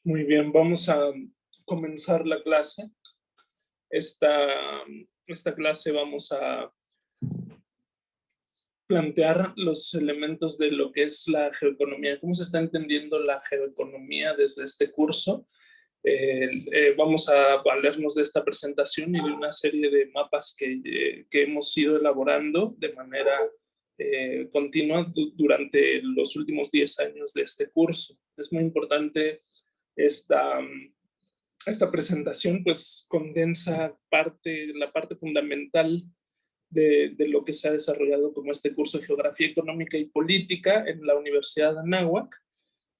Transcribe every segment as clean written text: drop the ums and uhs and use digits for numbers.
Muy bien, vamos a comenzar la clase. Esta clase vamos a plantear los elementos de lo que es la geoeconomía, cómo se está entendiendo la geoeconomía desde este curso. Vamos a valernos de esta presentación y de una serie de mapas que hemos ido elaborando de manera continua durante los últimos 10 años de este curso. Es muy importante esta presentación, pues condensa la parte fundamental de lo que se ha desarrollado como este curso de Geografía Económica y Política en la Universidad de Anáhuac,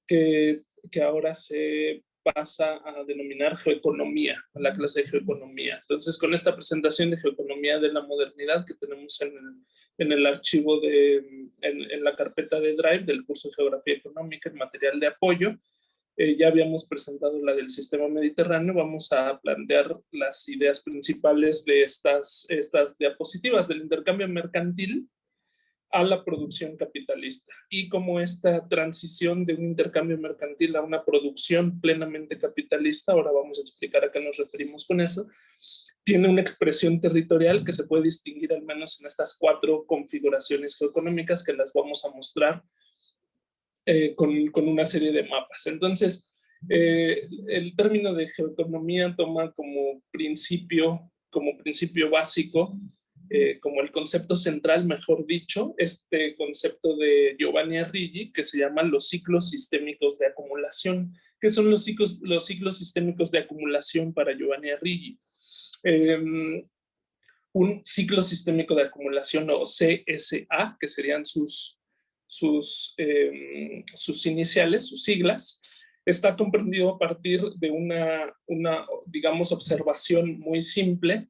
que ahora se pasa a denominar Geoeconomía, a la clase de Geoeconomía. Entonces, con esta presentación de Geoeconomía de la Modernidad que tenemos en el archivo, en la carpeta de Drive del curso de Geografía Económica, el material de apoyo, ya habíamos presentado la del sistema mediterráneo. Vamos a plantear las ideas principales de estas diapositivas del intercambio mercantil a la producción capitalista y cómo esta transición de un intercambio mercantil a una producción plenamente capitalista, ahora vamos a explicar a qué nos referimos con eso, tiene una expresión territorial que se puede distinguir al menos en estas 4 configuraciones geoeconómicas que las vamos a mostrar con una serie de mapas. Entonces, el término de geoeconomía toma como principio básico, como el concepto central, mejor dicho, este concepto de Giovanni Arrighi, que se llama los ciclos sistémicos de acumulación. ¿Qué son los ciclos sistémicos de acumulación para Giovanni Arrighi? Un ciclo sistémico de acumulación, o CSA, que serían sus iniciales, sus siglas, está comprendido a partir de una digamos, observación muy simple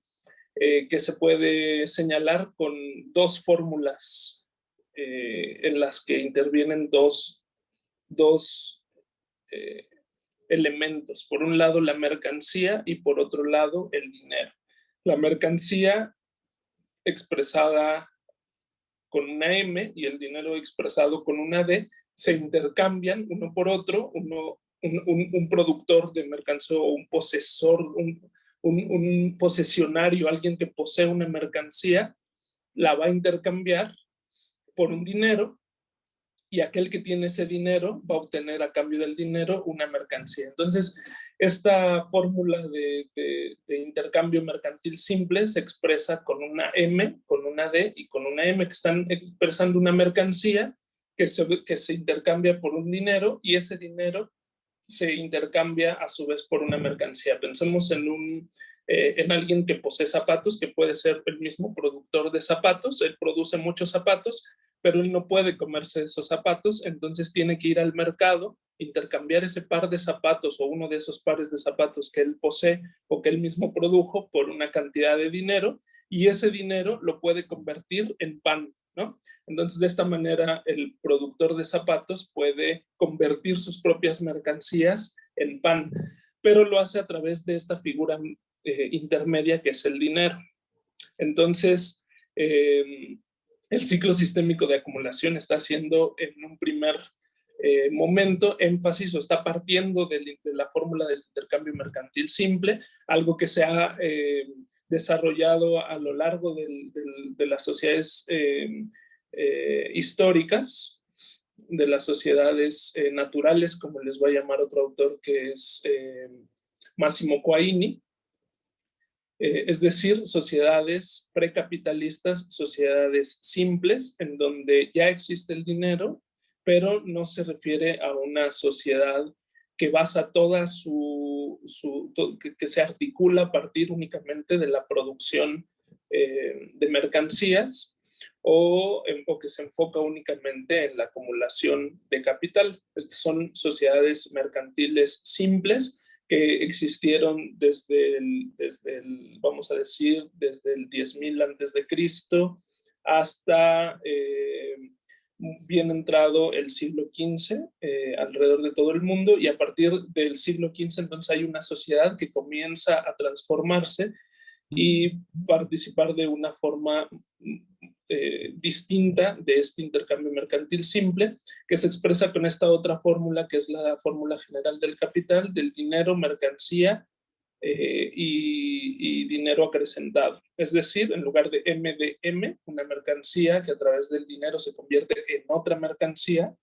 que se puede señalar con 2 fórmulas en las que intervienen dos elementos. Por un lado, la mercancía y por otro lado, el dinero. La mercancía expresada con una M y el dinero expresado con una D se intercambian uno por otro. Un productor de mercancía o un posesor, un posesionario, alguien que posee una mercancía, la va a intercambiar por un dinero, y aquel que tiene ese dinero va a obtener a cambio del dinero una mercancía. Entonces, esta fórmula de intercambio mercantil simple se expresa con una M, con una D y con una M, que están expresando una mercancía que se intercambia por un dinero, y ese dinero se intercambia a su vez por una mercancía. Pensemos en alguien que posee zapatos, que puede ser el mismo productor de zapatos. Él produce muchos zapatos, pero él no puede comerse esos zapatos, entonces tiene que ir al mercado, intercambiar ese par de zapatos o uno de esos pares de zapatos que él posee o que él mismo produjo por una cantidad de dinero, y ese dinero lo puede convertir en pan, ¿no? Entonces, de esta manera, el productor de zapatos puede convertir sus propias mercancías en pan, pero lo hace a través de esta figura intermedia que es el dinero. Entonces, el ciclo sistémico de acumulación está haciendo en un primer momento énfasis, o está partiendo de la fórmula del intercambio mercantil simple, algo que se ha desarrollado a lo largo de las sociedades históricas, de las sociedades naturales, como les va a llamar otro autor que es Massimo Coaini. Es decir, sociedades precapitalistas, sociedades simples, en donde ya existe el dinero, pero no se refiere a una sociedad que basa toda que se articula a partir únicamente de la producción de mercancías, o que se enfoca únicamente en la acumulación de capital. Estas son sociedades mercantiles simples que existieron desde vamos a decir, desde el 10.000 antes de Cristo hasta bien entrado el siglo XV, alrededor de todo el mundo, y a partir del siglo XV entonces hay una sociedad que comienza a transformarse y participar de una forma distinta de este intercambio mercantil simple, que se expresa con esta otra fórmula, que es la fórmula general del capital, del dinero, mercancía y dinero acrecentado. Es decir, en lugar de M de M, una mercancía que a través del dinero se convierte en otra mercancía,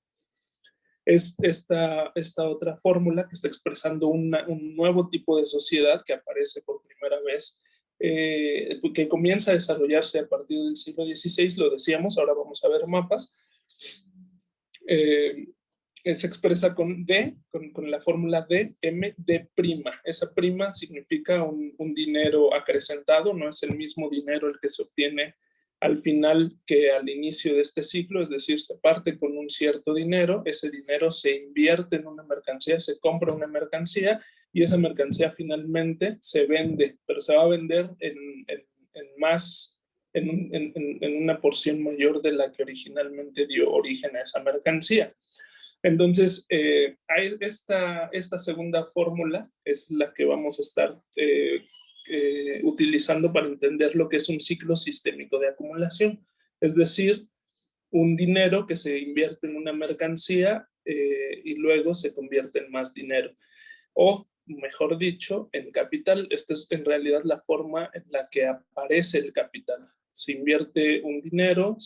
es esta otra fórmula que está expresando un nuevo tipo de sociedad que aparece por primera vez, que comienza a desarrollarse a partir del siglo XVI, lo decíamos, ahora vamos a ver mapas. Se expresa con D, con la fórmula D, M, D'. Esa prima significa un dinero acrecentado, no es el mismo dinero el que se obtiene al final que al inicio de este ciclo, es decir, se parte con un cierto dinero, ese dinero se invierte en una mercancía, se compra una mercancía y esa mercancía finalmente se vende, pero se va a vender en una porción mayor de la que originalmente dio origen a esa mercancía. Entonces, esta segunda fórmula es la que vamos a estar utilizando para entender lo que es un ciclo sistémico de acumulación. Es decir, un dinero que se invierte en una mercancía y luego se convierte en más dinero. O, mejor dicho, en capital. Esta es en realidad la forma en la que aparece el capital. Se invierte un dinero,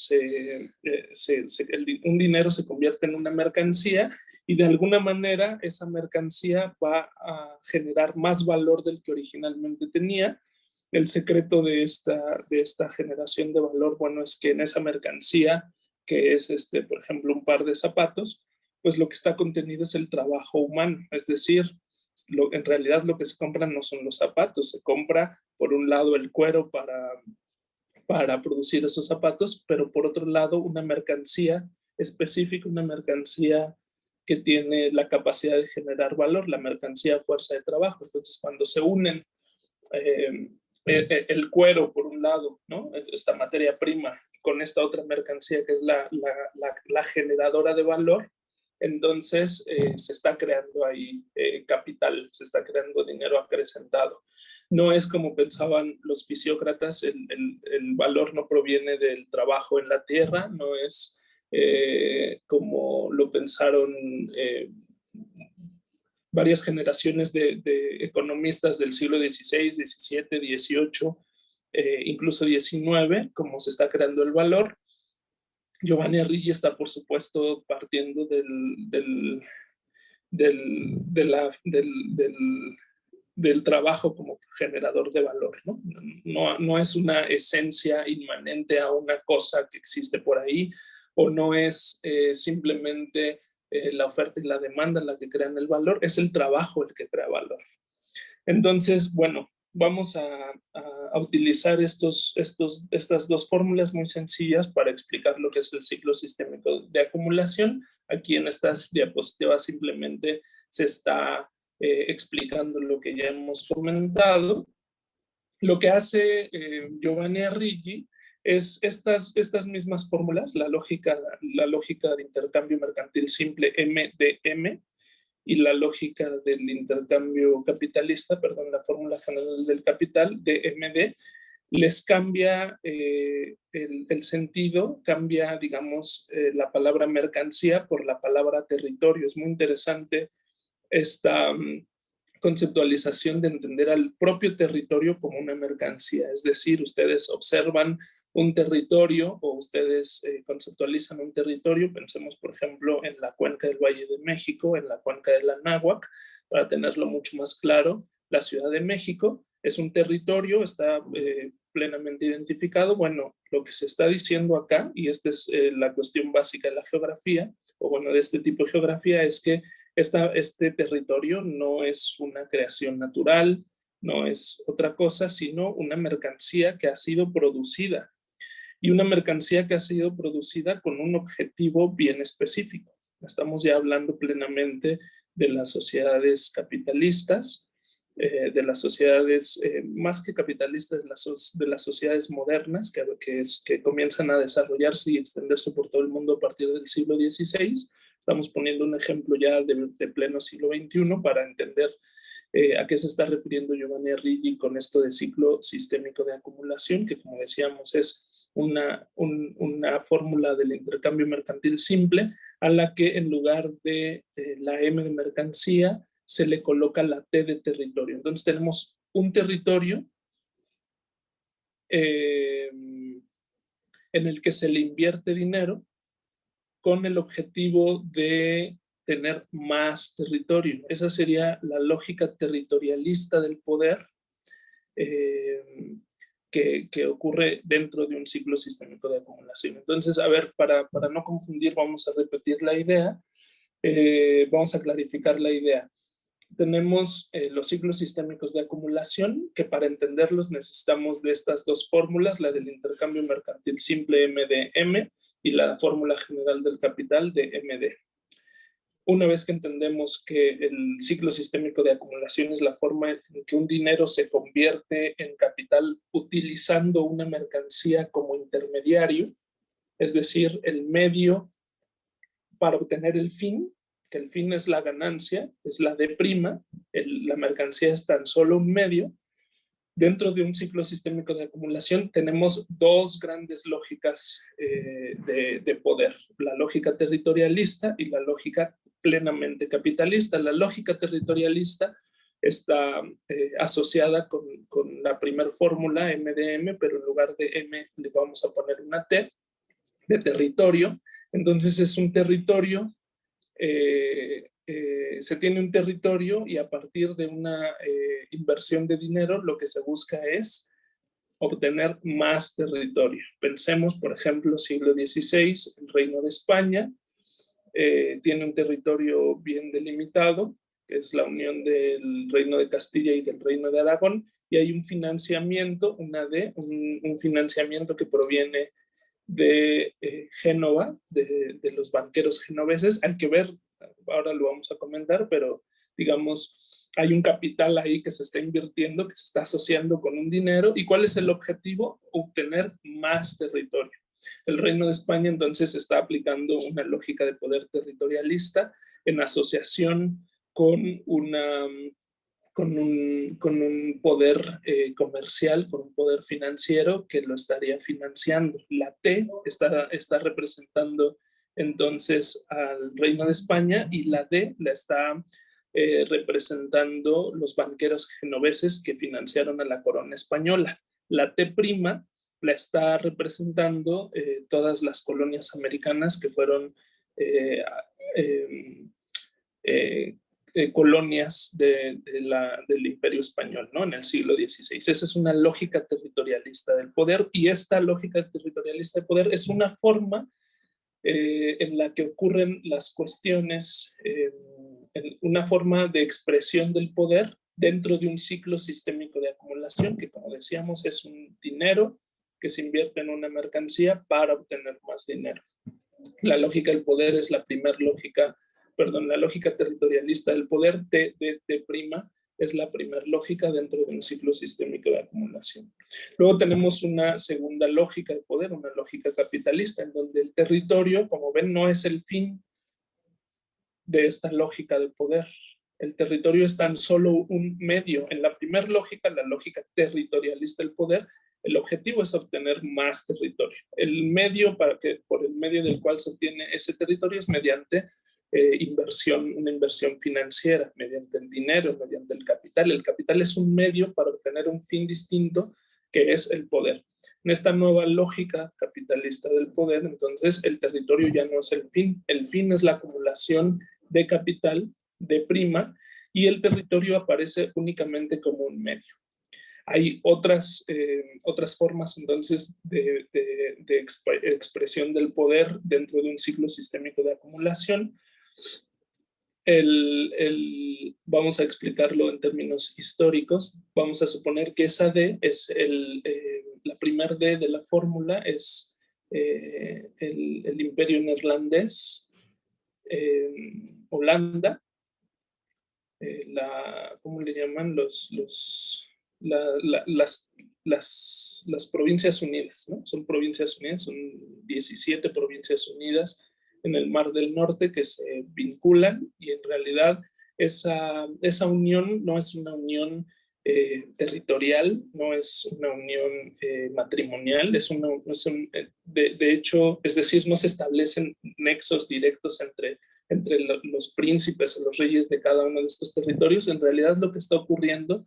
un dinero se convierte en una mercancía y de alguna manera esa mercancía va a generar más valor del que originalmente tenía. El secreto de esta generación de valor, bueno, es que en esa mercancía, que es por ejemplo, un par de zapatos, pues lo que está contenido es el trabajo humano, es decir, en realidad lo que se compra no son los zapatos, se compra por un lado el cuero para producir esos zapatos, pero por otro lado una mercancía específica, una mercancía que tiene la capacidad de generar valor, la mercancía fuerza de trabajo. Entonces, cuando se unen el cuero, por un lado, ¿no? Esta materia prima, con esta otra mercancía que es la generadora de valor, entonces se está creando ahí capital, se está creando dinero acrecentado. No es como pensaban los fisiócratas, el valor no proviene del trabajo en la tierra, no es como lo pensaron varias generaciones de economistas del siglo XVI, XVII, XVIII, incluso XIX, cómo se está creando el valor. Giovanni Arrighi está, por supuesto, partiendo del trabajo como generador de valor, ¿no? No es una esencia inmanente a una cosa que existe por ahí, o no es simplemente la oferta y la demanda la que crean el valor, es el trabajo el que crea valor. Entonces, bueno, vamos a utilizar estas dos fórmulas muy sencillas para explicar lo que es el ciclo sistémico de acumulación. Aquí en estas diapositivas simplemente se está explicando lo que ya hemos comentado. Lo que hace Giovanni Arrighi es estas mismas fórmulas, la lógica de intercambio mercantil simple M y la lógica del intercambio capitalista, perdón, la fórmula general del capital, DMD, les cambia el sentido, cambia, digamos, la palabra mercancía por la palabra territorio. Es muy interesante esta conceptualización de entender al propio territorio como una mercancía. Es decir, ustedes observan un territorio o ustedes conceptualizan un territorio, pensemos por ejemplo en la cuenca del Valle de México, en la cuenca del Anáhuac, para tenerlo mucho más claro, la Ciudad de México es un territorio, está plenamente identificado. Bueno, lo que se está diciendo acá, y esta es la cuestión básica de la geografía, o bueno, de este tipo de geografía, es que este territorio no es una creación natural, no es otra cosa, sino una mercancía que ha sido producida. Y una mercancía que ha sido producida con un objetivo bien específico. Estamos ya hablando plenamente de las sociedades capitalistas, de las sociedades más que capitalistas, de las sociedades modernas que comienzan a desarrollarse y extenderse por todo el mundo a partir del siglo XVI. Estamos poniendo un ejemplo ya de pleno siglo XXI para entender a qué se está refiriendo Giovanni Arrighi con esto de ciclo sistémico de acumulación, que como decíamos es una fórmula del intercambio mercantil simple a la que en lugar de la M de mercancía se le coloca la T de territorio. Entonces tenemos un territorio en el que se le invierte dinero con el objetivo de tener más territorio. Esa sería la lógica territorialista del poder que ocurre dentro de un ciclo sistémico de acumulación. Entonces, a ver, para no confundir, vamos a repetir la idea, vamos a clarificar la idea. Tenemos los ciclos sistémicos de acumulación, que para entenderlos necesitamos de estas dos fórmulas, la del intercambio mercantil simple MDM y la fórmula general del capital de MD. Una vez que entendemos que el ciclo sistémico de acumulación es la forma en que un dinero se convierte en capital utilizando una mercancía como intermediario, es decir, el medio para obtener el fin, que el fin es la ganancia, es la D', la mercancía es tan solo un medio. Dentro de un ciclo sistémico de acumulación tenemos dos grandes lógicas de poder, la lógica territorialista y la lógica plenamente capitalista. La lógica territorialista está asociada con la primera fórmula, MDM, pero en lugar de M le vamos a poner una T de territorio. Entonces es un territorio, se tiene un territorio y a partir de una inversión de dinero lo que se busca es obtener más territorio. Pensemos, por ejemplo, siglo XVI, el Reino de España tiene un territorio bien delimitado, que es la unión del Reino de Castilla y del Reino de Aragón, y hay un financiamiento, un financiamiento que proviene de Génova, de los banqueros genoveses. Hay que ver, ahora lo vamos a comentar, pero digamos, hay un capital ahí que se está invirtiendo, que se está asociando con un dinero. ¿Y cuál es el objetivo? Obtener más territorio. El Reino de España entonces está aplicando una lógica de poder territorialista en asociación con con un poder comercial, con un poder financiero que lo estaría financiando. La T está representando entonces al Reino de España y la D la está representando los banqueros genoveses que financiaron a la corona española. La T' la está representando todas las colonias americanas que fueron colonias del Imperio Español, ¿no? En el siglo XVI. Esa es una lógica territorialista del poder y esta lógica territorialista del poder es una forma en la que ocurren las cuestiones, una forma de expresión del poder dentro de un ciclo sistémico de acumulación que, como decíamos, es un dinero que se invierte en una mercancía para obtener más dinero. La lógica del poder es la la lógica territorialista del poder, T prima, es la primera lógica dentro de un ciclo sistémico de acumulación. Luego tenemos una segunda lógica de poder, una lógica capitalista, en donde el territorio, como ven, no es el fin de esta lógica de poder. El territorio es tan solo un medio. En la primera lógica, la lógica territorialista del poder, el objetivo es obtener más territorio. El medio por el medio del cual se obtiene ese territorio es mediante una inversión financiera, mediante el dinero, mediante el capital. El capital es un medio para obtener un fin distinto que es el poder. En esta nueva lógica capitalista del poder, entonces el territorio ya no es el fin es la acumulación de capital, de prima, y el territorio aparece únicamente como un medio. Hay otras formas entonces de expresión del poder dentro de un ciclo sistémico de acumulación. Vamos a explicarlo en términos históricos. Vamos a suponer que esa D es la primera D de la fórmula, es el imperio neerlandés, Holanda, ¿cómo le llaman? Las Provincias Unidas, ¿no? Son Provincias Unidas, son 17 Provincias Unidas en el Mar del Norte que se vinculan y en realidad esa unión no es una unión territorial, no es una unión matrimonial, de hecho, es decir, no se establecen nexos directos entre los príncipes o los reyes de cada uno de estos territorios. En realidad lo que está ocurriendo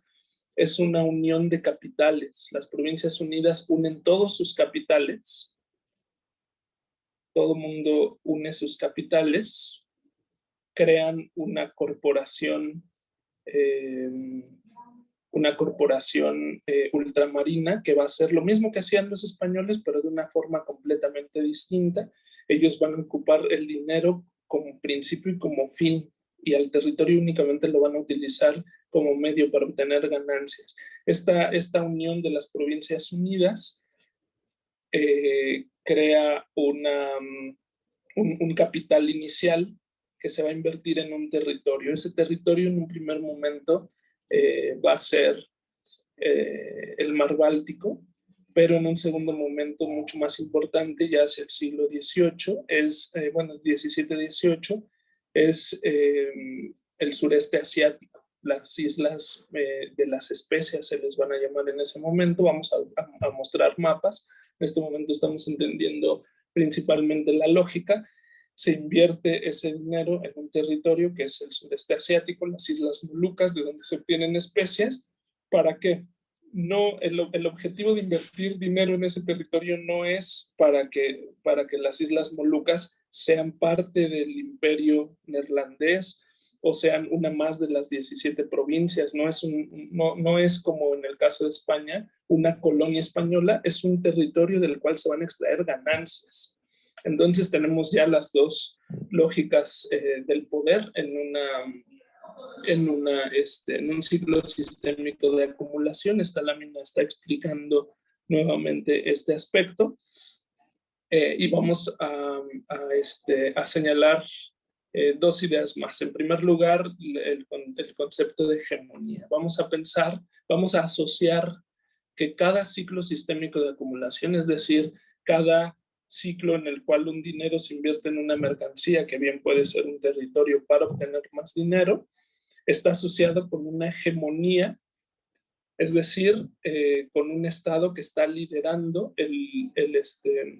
es una unión de capitales. Las Provincias Unidas unen todos sus capitales, todo mundo une sus capitales, crean una corporación ultramarina que va a hacer lo mismo que hacían los españoles, pero de una forma completamente distinta. Ellos van a ocupar el dinero como principio y como fin, y al territorio únicamente lo van a utilizar como medio para obtener ganancias. Esta unión de las Provincias Unidas crea un capital inicial que se va a invertir en un territorio. Ese territorio en un primer momento va a ser el mar Báltico, pero en un segundo momento mucho más importante, ya hacia el siglo XVIII, XVII-XVIII, es el sureste asiático. Las islas de las especias se les van a llamar en ese momento. Vamos a mostrar mapas. En este momento estamos entendiendo principalmente la lógica. Se invierte ese dinero en un territorio que es el sureste asiático, las Islas Molucas, de donde se obtienen especias. ¿Para qué? No, el objetivo de invertir dinero en ese territorio no es para que las Islas Molucas sean parte del imperio neerlandés o sean una más de las 17 provincias. No es como en el caso de España, una colonia española, es un territorio del cual se van a extraer ganancias. Entonces tenemos ya las dos lógicas del poder en un ciclo sistémico de acumulación. Esta lámina está explicando nuevamente este aspecto y vamos a señalar dos ideas más. En primer lugar, el concepto de hegemonía. Vamos a asociar que cada ciclo sistémico de acumulación, es decir, cada ciclo en el cual un dinero se invierte en una mercancía, que bien puede ser un territorio para obtener más dinero, está asociado con una hegemonía, es decir, con un Estado que está liderando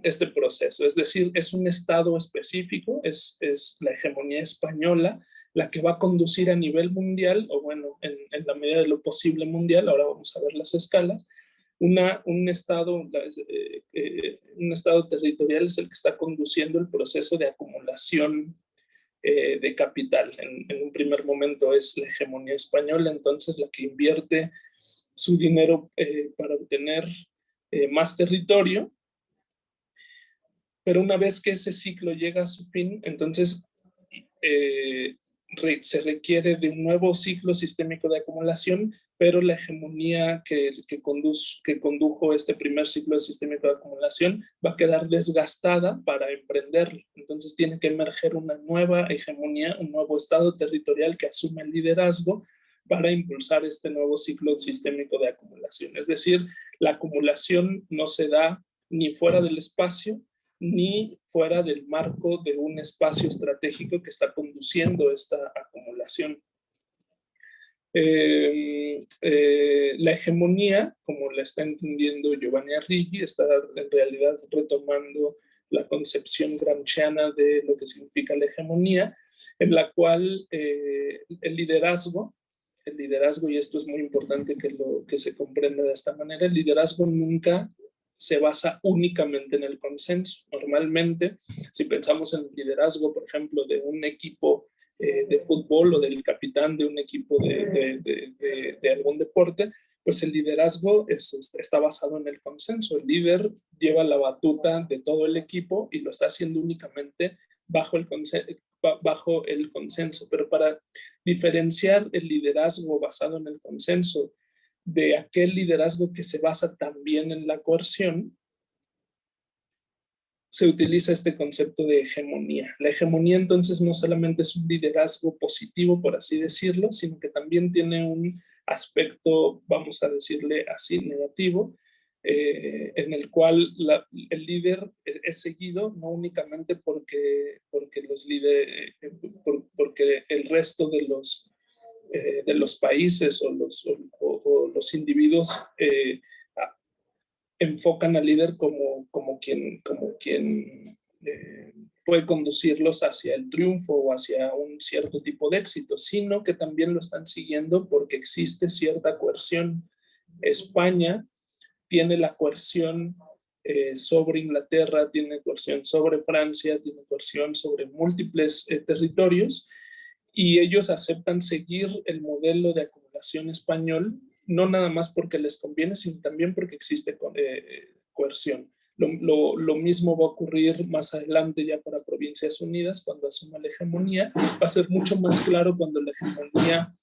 este proceso. Es decir, es un Estado específico, es la hegemonía española la que va a conducir a nivel mundial, o bueno, en la medida de lo posible mundial. Ahora vamos a ver las escalas. Un estado territorial es el que está conduciendo el proceso de acumulación de capital. En un primer momento es la hegemonía española, entonces la que invierte su dinero para obtener más territorio, pero una vez que ese ciclo llega a su fin, entonces se requiere de un nuevo ciclo sistémico de acumulación, pero la hegemonía que condujo este primer ciclo sistémico de acumulación va a quedar desgastada para emprenderlo. Entonces tiene que emerger una nueva hegemonía, un nuevo estado territorial que asume el liderazgo para impulsar este nuevo ciclo sistémico de acumulación. Es decir, la acumulación no se da ni fuera del espacio, ni fuera del marco de un espacio estratégico que está conduciendo esta acumulación. La hegemonía, como la está entendiendo Giovanni Arrighi, está en realidad retomando la concepción gramsciana de lo que significa la hegemonía, en la cual el liderazgo, y esto es muy importante que se comprenda de esta manera, el liderazgo nunca se basa únicamente en el consenso. Normalmente, si pensamos en el liderazgo, por ejemplo, de un equipo de fútbol o del capitán de un equipo de algún deporte, pues el liderazgo está basado en el consenso. El líder lleva la batuta de todo el equipo y lo está haciendo únicamente bajo el consenso. Pero para diferenciar el liderazgo basado en el consenso de aquel liderazgo que se basa también en la coerción, se utiliza este concepto de hegemonía. La hegemonía entonces no solamente es un liderazgo positivo, por así decirlo, sino que también tiene un aspecto, vamos a decirle así, negativo, en el cual el líder es seguido no únicamente porque el resto de los países o los individuos enfocan al líder como quien puede conducirlos hacia el triunfo o hacia un cierto tipo de éxito, sino que también lo están siguiendo porque existe cierta coerción. España tiene la coerción sobre Inglaterra, tiene coerción sobre Francia, tiene coerción sobre múltiples territorios, y ellos aceptan seguir el modelo de acumulación español, no nada más porque les conviene, sino también porque existe coerción. Lo mismo va a ocurrir más adelante ya para Provincias Unidas, cuando asuma la hegemonía. Va a ser mucho más claro cuando la hegemonía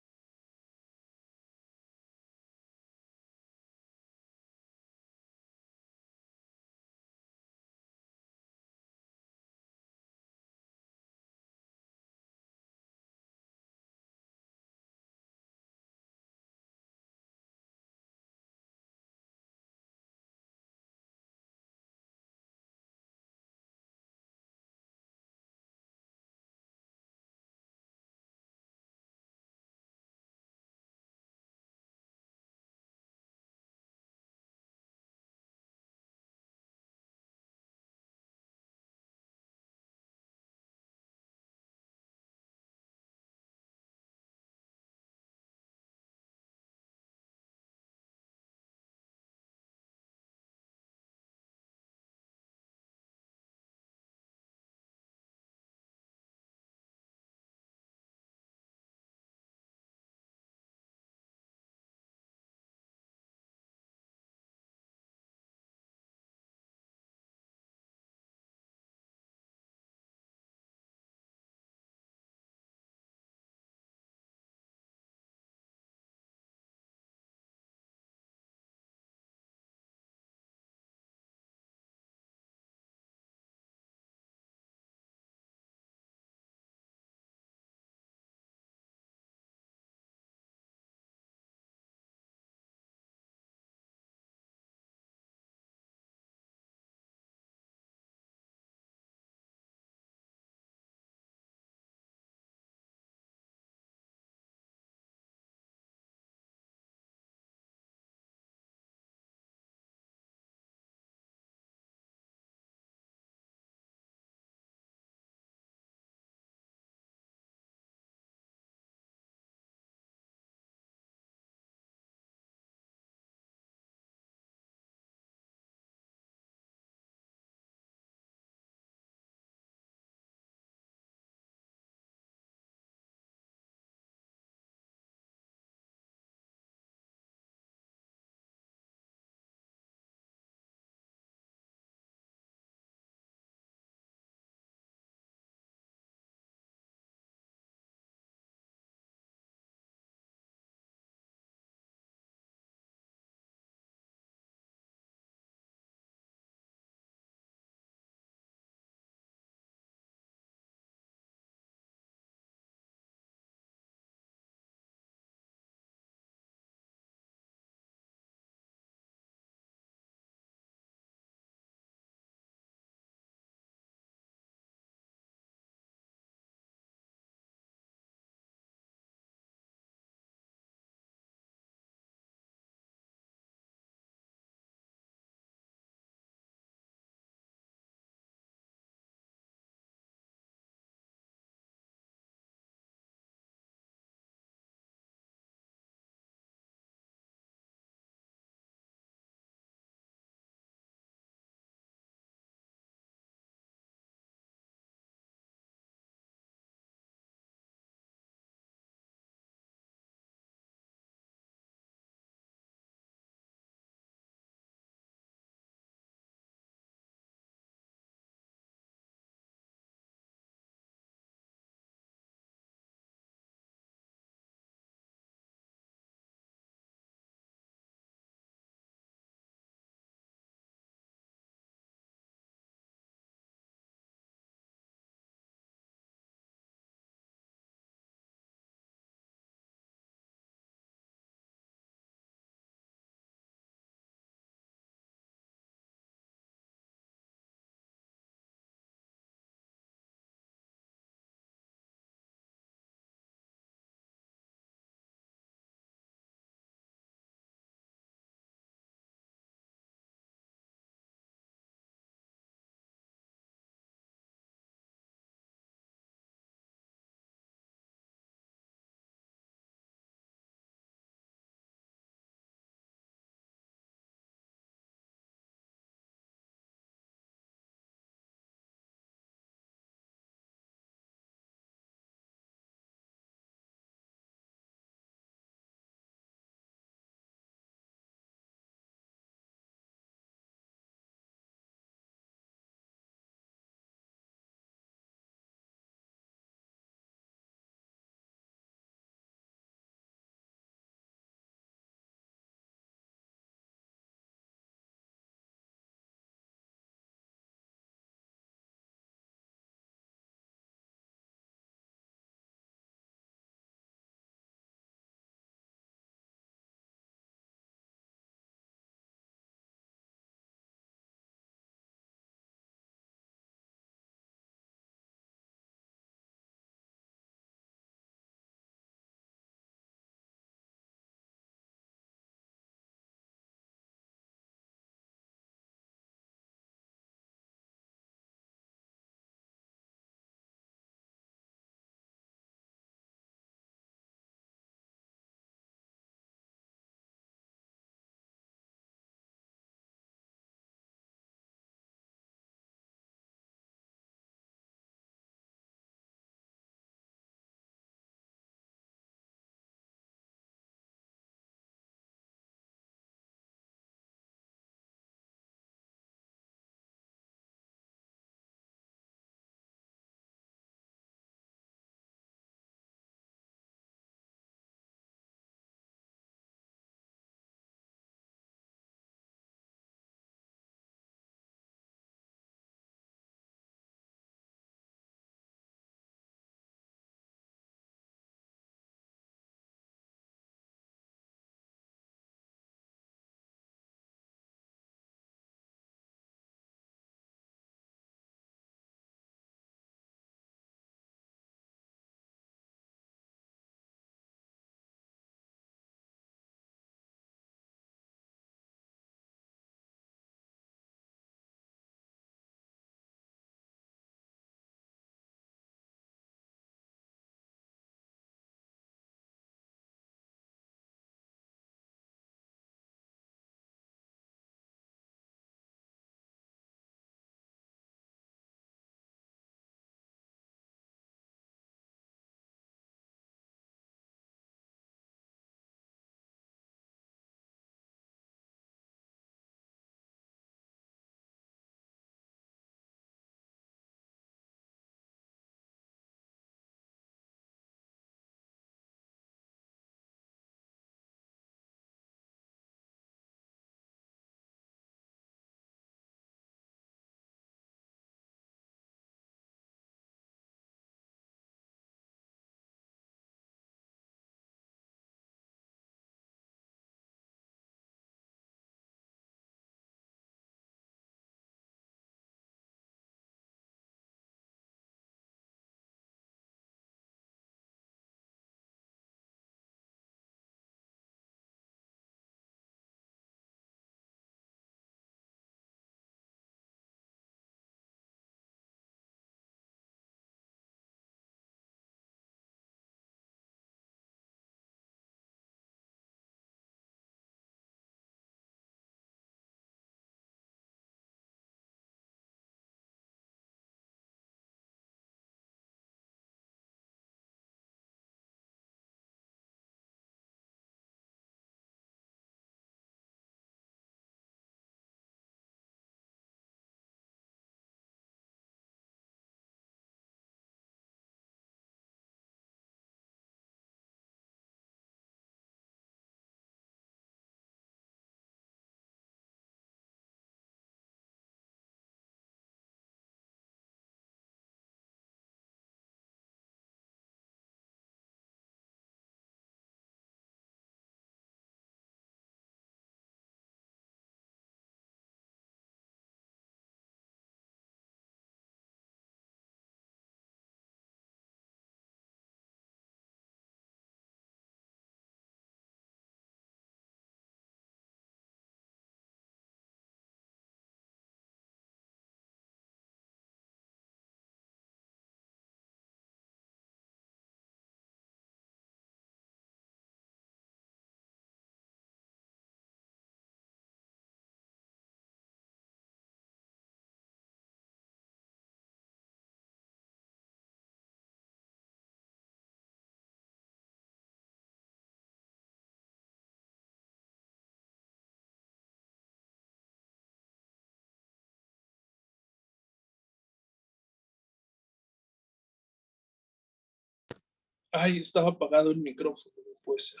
Ay, estaba apagado el micrófono, no puede ser.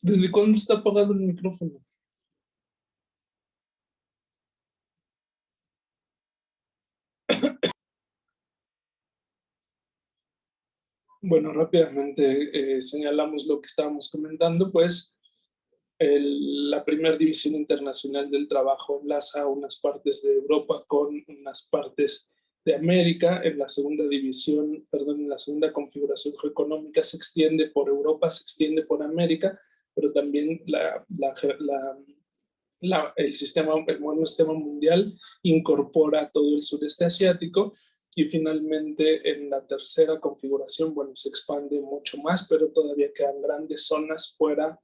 ¿Desde cuándo está apagado el micrófono? Bueno, rápidamente señalamos lo que estábamos comentando, pues la primera división internacional del trabajo enlaza unas partes de Europa con unas partes de América. En la segunda división, perdón, en la segunda configuración geoeconómica se extiende por Europa, se extiende por América, pero también el moderno sistema mundial incorpora todo el sureste asiático. Y finalmente en la tercera configuración, bueno, se expande mucho más, pero todavía quedan grandes zonas fuera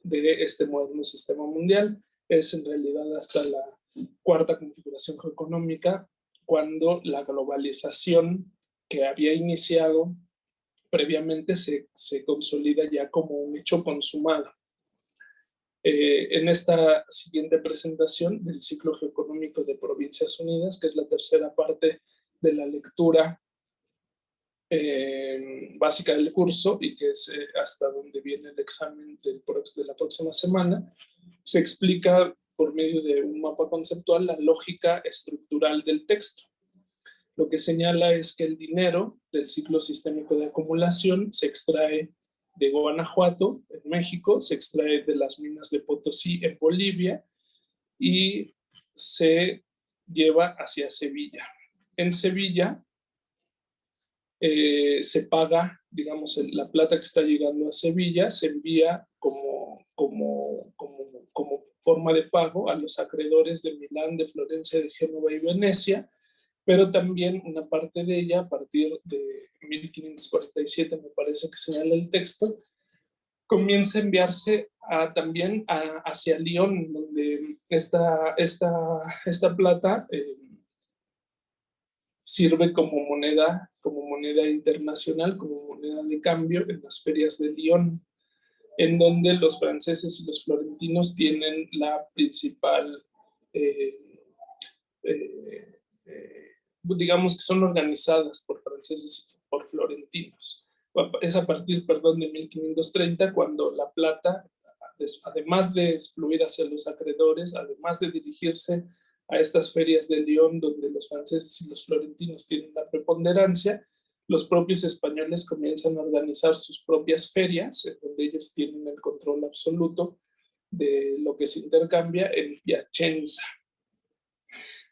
de este moderno sistema mundial. Es en realidad hasta la cuarta configuración geoeconómica cuando la globalización que había iniciado previamente se consolida ya como un hecho consumado. En esta siguiente presentación del ciclo geoeconómico de Provincias Unidas, que es la tercera parte de la lectura básica del curso y que es hasta donde viene el examen de la próxima semana, se explica por medio de un mapa conceptual la lógica estructural del texto. Lo que señala es que el dinero del ciclo sistémico de acumulación se extrae de Guanajuato, en México, se extrae de las minas de Potosí, en Bolivia, y se lleva hacia Sevilla. En Sevilla se paga, digamos, la plata que está llegando a Sevilla se envía como forma de pago a los acreedores de Milán, de Florencia, de Génova y Venecia, pero también una parte de ella, a partir de 1547, me parece que señala el texto, comienza a enviarse también hacia Lyon, donde esta plata sirve como moneda internacional, como moneda de cambio en las ferias de Lyon, en donde los franceses y los florentinos tienen la principal, eh, eh, eh, digamos que son organizadas por franceses y por florentinos. Es a partir, perdón, de 1530 cuando la plata, además de fluir hacia los acreedores, además de dirigirse a estas ferias de Lyon donde los franceses y los florentinos tienen la preponderancia, los propios españoles comienzan a organizar sus propias ferias, en donde ellos tienen el control absoluto de lo que se intercambia en Piacenza.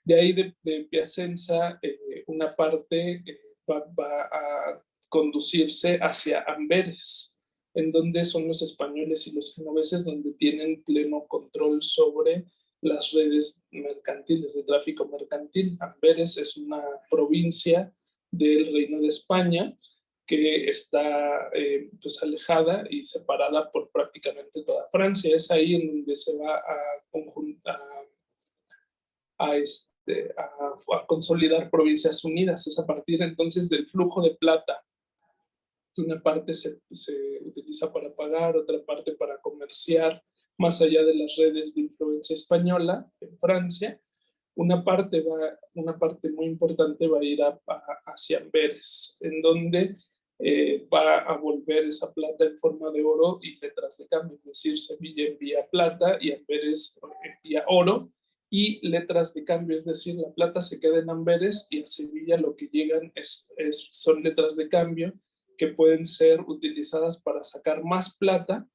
De ahí de Piacenza, una parte va a conducirse hacia Amberes, en donde son los españoles y los genoveses donde tienen pleno control sobre las redes mercantiles, de tráfico mercantil. Amberes es una provincia del Reino de España que está pues alejada y separada por prácticamente toda Francia. Es ahí en donde se va a consolidar Provincias Unidas. Es a partir entonces del flujo de plata, que una parte se utiliza para pagar, otra parte para comerciar, más allá de las redes de influencia española en Francia. Una parte muy importante va a ir hacia Amberes, en donde va a volver esa plata en forma de oro y letras de cambio, es decir, Sevilla envía plata y Amberes envía oro y letras de cambio, es decir, la plata se queda en Amberes y en Sevilla lo que llegan son letras de cambio que pueden ser utilizadas para sacar más plata,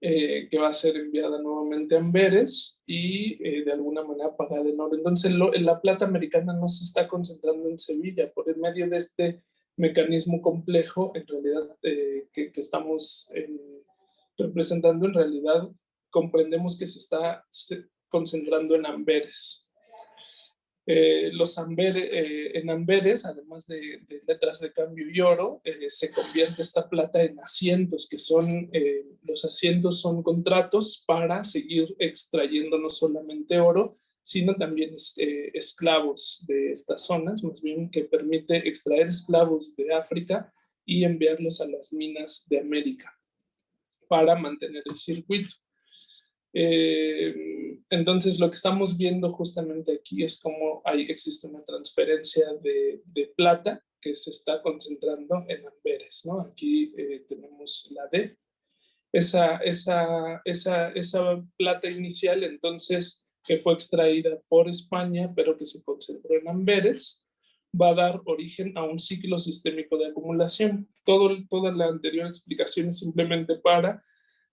que va a ser enviada nuevamente a Amberes y de alguna manera pagada en oro. Entonces la plata americana no se está concentrando en Sevilla por el medio de este mecanismo complejo, en realidad, que estamos representando. En realidad comprendemos que se está concentrando en Amberes. En Amberes, además de letras de cambio y oro, se convierte esta plata en asientos, que son, los asientos son contratos para seguir extrayendo no solamente oro, sino también esclavos de estas zonas, más bien que permite extraer esclavos de África y enviarlos a las minas de América para mantener el circuito. Entonces lo que estamos viendo justamente aquí es cómo existe una transferencia de plata que se está concentrando en Amberes, ¿no? Aquí tenemos la D. Esa plata inicial, entonces, que fue extraída por España, pero que se concentró en Amberes, va a dar origen a un ciclo sistémico de acumulación. Toda la anterior explicación es simplemente para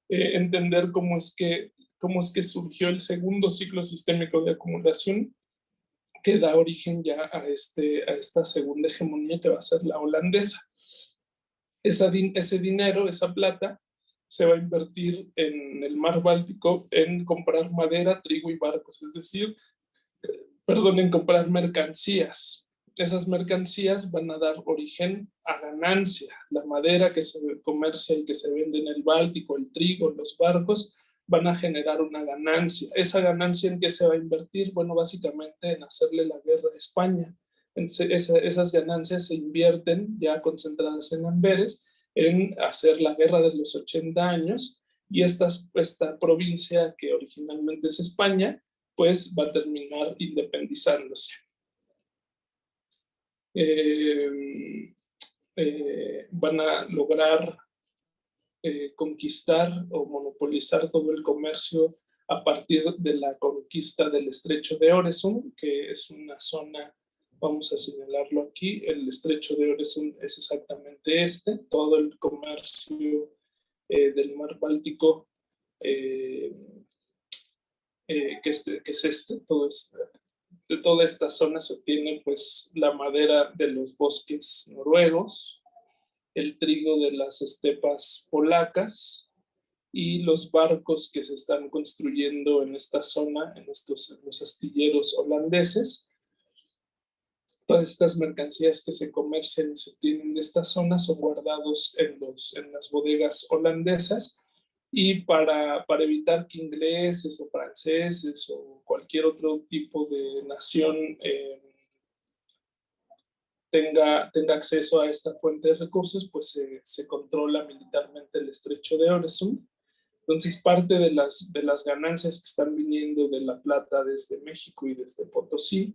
entender cómo es que surgió el segundo ciclo sistémico de acumulación, que da origen ya a esta segunda hegemonía que va a ser la holandesa. Ese dinero, esa plata, se va a invertir en el mar Báltico en comprar madera, trigo y barcos, es decir, en comprar mercancías. Esas mercancías van a dar origen a ganancia. La madera que se comercia y que se vende en el Báltico, el trigo, los barcos, van a generar una ganancia. ¿Esa ganancia en qué se va a invertir? Bueno, básicamente en hacerle la guerra a España. Esas ganancias se invierten, ya concentradas en Amberes, en hacer la guerra de los 80 años, y esta provincia que originalmente es España, pues va a terminar independizándose. Van a lograr conquistar o monopolizar todo el comercio a partir de la conquista del estrecho de Øresund, que es una zona, vamos a señalarlo aquí, el estrecho de Øresund es exactamente todo el comercio del mar Báltico, que es de toda esta zona se obtiene pues la madera de los bosques noruegos, el trigo de las estepas polacas y los barcos que se están construyendo en esta zona, en los astilleros holandeses. Todas estas mercancías que se comercian y se obtienen de esta zona son guardados en las bodegas holandesas, y para evitar que ingleses o franceses o cualquier otro tipo de nación tenga acceso a esta fuente de recursos, pues se controla militarmente el estrecho de Øresund. Entonces, parte de las ganancias que están viniendo de la plata desde México y desde Potosí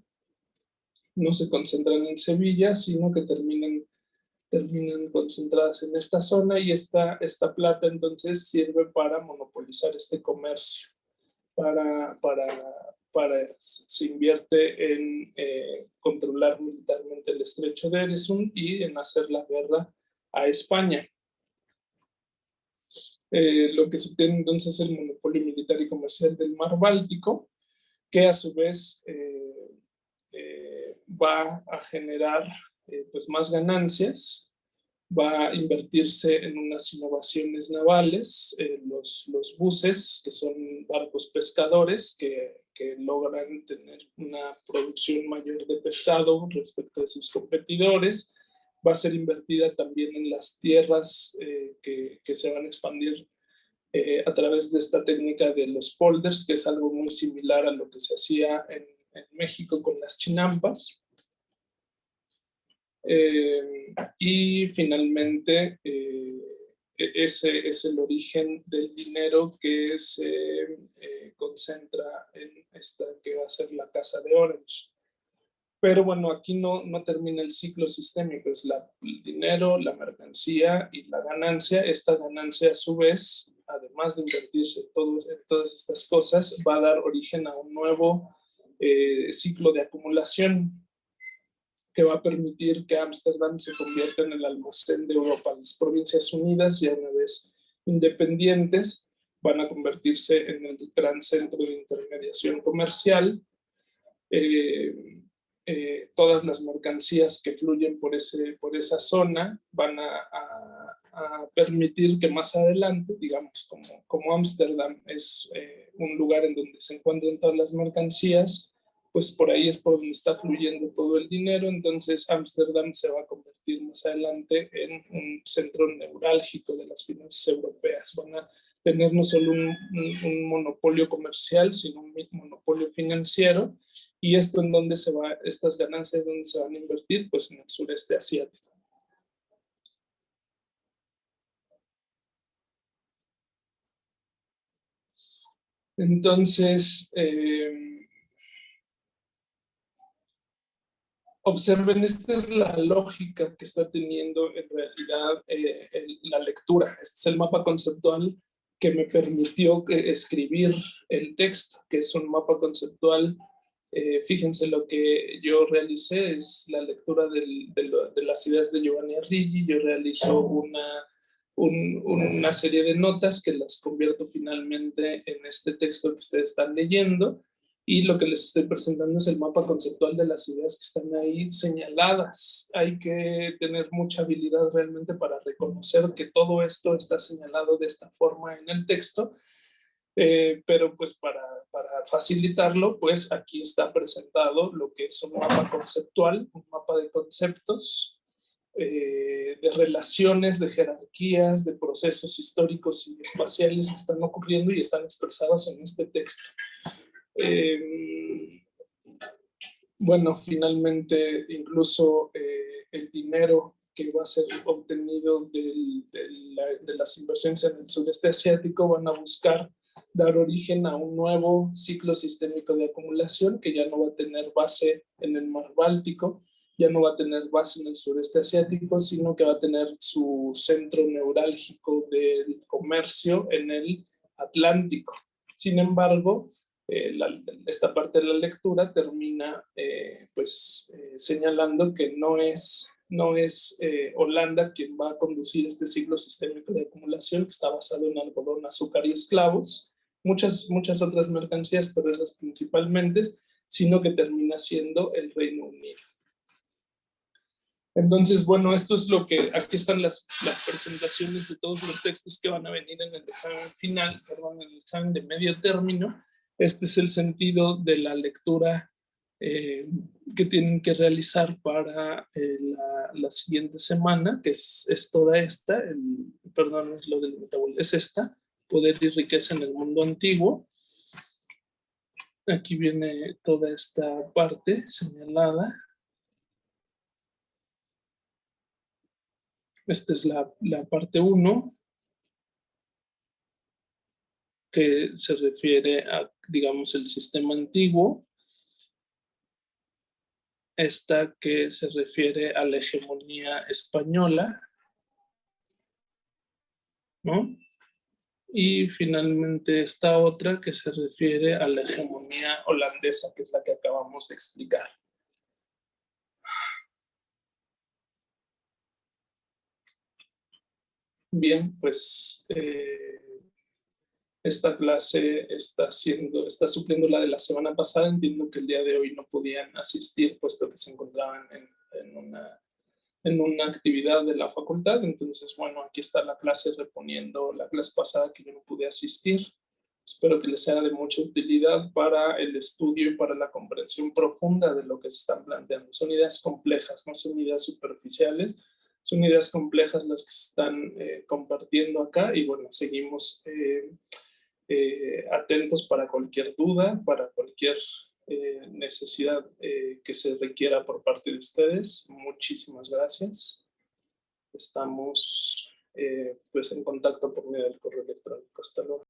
no se concentran en Sevilla, sino que terminan concentradas en esta zona, y esta plata entonces sirve para monopolizar este comercio, se invierte en controlar militarmente el estrecho de Øresund y en hacer la guerra a España. Lo que se obtiene entonces es el monopolio militar y comercial del mar Báltico, que a su vez va a generar pues más ganancias, va a invertirse en unas innovaciones navales, los buses, que son barcos pescadores que logran tener una producción mayor de pescado respecto de sus competidores. Va a ser invertida también en las tierras que se van a expandir a través de esta técnica de los polders, que es algo muy similar a lo que se hacía en México con las chinampas. Y finalmente, ese es el origen del dinero que se concentra en esta que va a ser la Casa de Orange. Pero bueno, aquí no termina el ciclo sistémico, es el dinero, la mercancía y la ganancia. Esta ganancia, a su vez, además de invertirse en todas estas cosas, va a dar origen a un nuevo ciclo de acumulación que va a permitir que Ámsterdam se convierta en el almacén de Europa. Las Provincias Unidas, ya una vez independientes, van a convertirse en el gran centro de intermediación comercial. Todas las mercancías que fluyen por esa zona van a permitir que más adelante, digamos, como Ámsterdam es un lugar en donde se encuentran todas las mercancías, pues por ahí es por donde está fluyendo todo el dinero. Entonces Ámsterdam se va a convertir más adelante en un centro neurálgico de las finanzas europeas. Van a tener no solo un monopolio comercial, sino un monopolio financiero. ¿Y esto en dónde se va? Estas ganancias, ¿dónde se van a invertir? Pues en el sureste asiático. Entonces, Observen, esta es la lógica que está teniendo en realidad la lectura. Este es el mapa conceptual que me permitió escribir el texto, que es un mapa conceptual. Fíjense, lo que yo realicé es la lectura de las ideas de Giovanni Arrighi. Yo realizo una serie de notas que las convierto finalmente en este texto que ustedes están leyendo. Y lo que les estoy presentando es el mapa conceptual de las ideas que están ahí señaladas. Hay que tener mucha habilidad realmente para reconocer que todo esto está señalado de esta forma en el texto, pero pues para facilitarlo, pues aquí está presentado lo que es un mapa conceptual, un mapa de conceptos, de relaciones, de jerarquías, de procesos históricos y espaciales que están ocurriendo y están expresados en este texto. Bueno, finalmente incluso el dinero que va a ser obtenido de las inversiones en el sureste asiático van a buscar dar origen a un nuevo ciclo sistémico de acumulación que ya no va a tener base en el mar Báltico, ya no va a tener base en el sureste asiático, sino que va a tener su centro neurálgico del comercio en el Atlántico. Sin embargo, esta parte de la lectura termina señalando que no es Holanda quien va a conducir este ciclo sistémico de acumulación, que está basado en algodón, azúcar y esclavos, muchas otras mercancías, pero esas principalmente, sino que termina siendo el Reino Unido. Entonces, bueno, esto es lo que, aquí están las presentaciones de todos los textos que van a venir en el examen final, perdón, en el examen de medio término. Este es el sentido de la lectura que tienen que realizar para la siguiente semana, que es toda esta, perdón, es lo del metabolismo, es esta, Poder y riqueza en el mundo antiguo. Aquí viene toda esta parte señalada. Esta es la parte 1, que se refiere a, digamos, el sistema antiguo. Esta que se refiere a la hegemonía española, ¿no? Y finalmente esta otra que se refiere a la hegemonía holandesa, que es la que acabamos de explicar. Bien, pues esta clase está supliendo la de la semana pasada. Entiendo que el día de hoy no podían asistir, puesto que se encontraban en una actividad de la facultad. Entonces, bueno, aquí está la clase reponiendo la clase pasada que yo no pude asistir. Espero que les sea de mucha utilidad para el estudio y para la comprensión profunda de lo que se están planteando. Son ideas complejas, no son ideas superficiales, son ideas complejas las que se están compartiendo acá, y bueno, seguimos atentos para cualquier duda, para cualquier necesidad que se requiera por parte de ustedes. Muchísimas gracias. Estamos pues en contacto por medio del correo electrónico. Hasta luego.